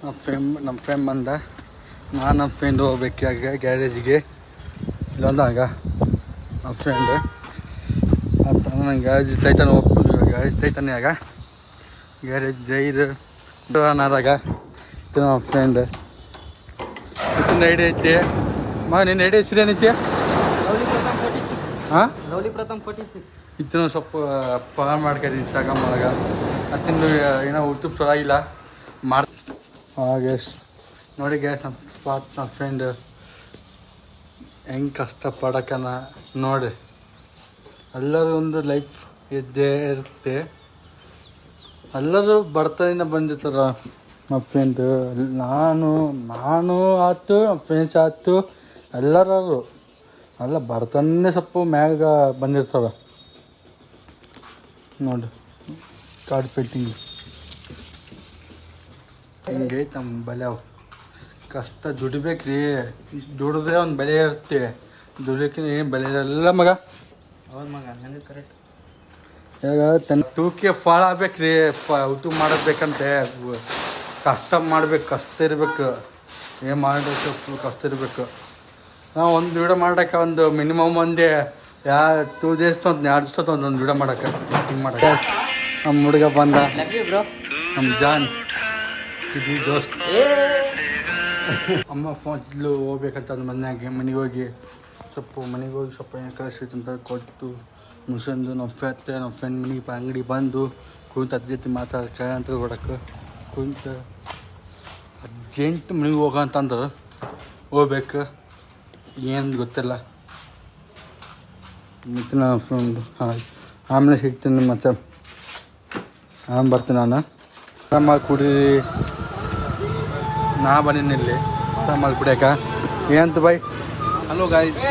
ನಮ್ಮ ಫ್ರೆಂಡ್ ಬಂದ. ನಾನು ನಮ್ಮ ಫ್ರೆಂಡ್ ಹೋಗ್ಬೇಕಾಗ ಗ್ಯಾರೇಜಿಗೆ. ಇಲ್ಲೊಂದು ಆಗ ನಮ್ಮ ಫ್ರೆಂಡ್ ಮತ್ತು ನನ್ನ ಗ್ಯಾರೇಜ್ ತೈತಾನೆ ಹೋಗ್ತೀವಿ. ಗ್ಯಾರೇಜ್ ತೈತಾನೆ ಆಗ ಗ್ಯಾರೇಜ್ ಜೈದು ನಾದಾಗ ಇದು ನಮ್ಮ ಫ್ರೆಂಡ್. ಇತ್ತಿನ ಐಡಿ ಐತಿ. ನಿನ್ನ ಐಡಿ ಹೆಸರು ಏನೈತಿ? ಹಾಂ, ಲವ್ಲಿ ಪ್ರಥಮ್ 46. ಇತ್ತಿನ ಸ್ವಲ್ಪ ಫಾಲೋ ಮಾಡ್ಕೊಂಡು ಇನ್ಸ್ಟಾಗ್ರಾಮ್ ಒಳಗೆ. ಅತ್ತಿಂದು ಏನೋ ಯೂಟ್ಯೂಬ್ ಚಲೋ ಇಲ್ಲ ಗ್ಯಾಸ್ ನೋಡಿ ಗ್ಯಾಸ್. ನಮ್ಮ ಫ್ರೆಂಡ್ ಹೆಂಗೆ ಕಷ್ಟಪಡಕನ ನೋಡಿ. ಎಲ್ಲರೂ ಒಂದು ಲೈಫ್ ಇದ್ದೇ ಇರುತ್ತೆ. ಎಲ್ಲರೂ ಬಡತನಿಂದ ಬಂದಿರ್ತಾರ. ನಮ್ಮ ಫ್ರೆಂಡ್ ನಾನು ಆಯ್ತು, ನಮ್ಮ ಫ್ರೆಂಡ್ಸ್ ಆಯ್ತು, ಎಲ್ಲರೂ ಎಲ್ಲ ಬಡತನೇ ಸ್ವಲ್ಪ ಮ್ಯಾಗ ಬಂದಿರ್ತಾರ ನೋಡಿ. ಕಾರ್ಡ್ ಪೇಂಟಿಂಗ್ ಹಿಂಗೈತೆ ನಮ್ಮ ಬೆಲೆ. ಅವು ಕಷ್ಟ ದುಡಿಬೇಕು ರೀ. ದುಡಿದ್ರೆ ಒಂದು ಬೆಲೆ ಇರುತ್ತೆ, ದುಡಿಯೋಕೆ ಏನು ಬೆಲೆ ಇರಲ್ಲ ಮಗ. ಹೌದು ಮಗ, ನನಗೆ ಕರೆಕ್ಟ್. ಈಗ ತೂಕೆ ಫಾಳ ಆಗ್ಬೇಕು ರೀ. ಯೂಟ್ಯೂಬ್ ಮಾಡಬೇಕಂತೆ ಕಷ್ಟ ಮಾಡ್ಬೇಕು, ಕಷ್ಟ ಇರಬೇಕು. ಏನು ಮಾಡಬೇಕು ಫುಲ್ ಕಷ್ಟ ಇರಬೇಕು. ನಾವು ಒಂದು ವೀಡಿಯೋ ಮಾಡೋಕ್ಕೆ ಒಂದು ಮಿನಿಮಮ್ ಒಂದೇ 2 days ಒಂದು 2 ದಿವಸ ಒಂದೊಂದು ವೀಡಿಯೋ ಮಾಡೋಕ್ಕೆ ಹಿಂಗೆ ಮಾಡೋಕ್ಕೆ. ನಮ್ಮ ಹುಡುಗ ಬಂದ, ನಮ್ಮ ಜಾನ್ ಸಿದ್ದಿ ದೋಸ್ತ್. ಅಮ್ಮ ಫೋನ್ ಇದ್ಲು ಹೋಗ್ಬೇಕಂತ ಅಂದು ಮನೆಗೆ ಹೋಗಿ ಸ್ವಲ್ಪ ಏನು ಕಳಿಸ್ತು ಅಂತ ಕೊಟ್ಟು ಮುಗಿಸಂದು ನಮ್ಮ ಫ್ರೆಂಡ್ ಮನೆಗೆ ಅಂಗಡಿ ಬಂದು ಕುಂತು ಅದ್ರ ಜೊತೆ ಮಾತಾಡಕ್ಕೆ ಅಂತ ಕೊಡಕ್ಕೆ ಕುಂತು ಅರ್ಜೆಂಟ್ ಮನೆಗೆ ಹೋಗಂತಂದ್ರೆ ಹೋಗ್ಬೇಕು. ಏನು ಗೊತ್ತಿಲ್ಲ. ಮತ್ತು ನಾನು ಫ್ರೆಂಡ್ ಆಮೇಲೆ ಸಿಗ್ತೀನಿ ಮತ್ತೆ. ಬರ್ತೀನಿ ನಾನು. ಮಾಡಿ ಕುಡೀರಿ. ನಾ ಬಂದಿನಿ ಇಲ್ಲಿ ಮಾಡಿ ಕುಡಿಯೋಕೆ. ಏನಂತ ಬಾಯ್. Hello guys.